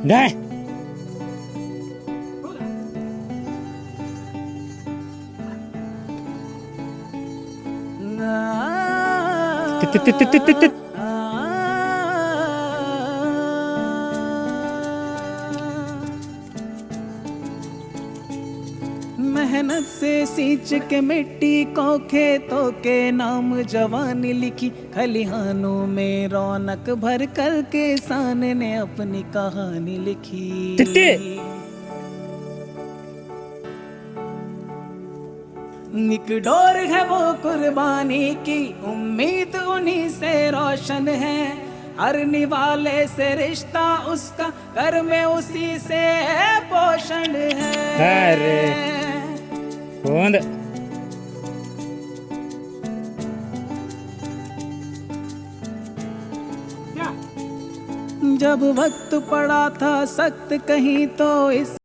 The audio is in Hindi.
नहीं तित तित तित तित तित। मेहनत से सींच के मिट्टी को खेतों के नाम जवानी लिखी, खलिहानों में रौनक भर कर किसान ने अपनी कहानी लिखी। तित्ती। एक डोर है वो कुर्बानी की, उम्मीद उन्हीं से रोशन है, हरने वाले से रिश्ता उसका, घर में उसी से पोषण है। अरे कौन जब वक्त पड़ा था सख्त कहीं तो इस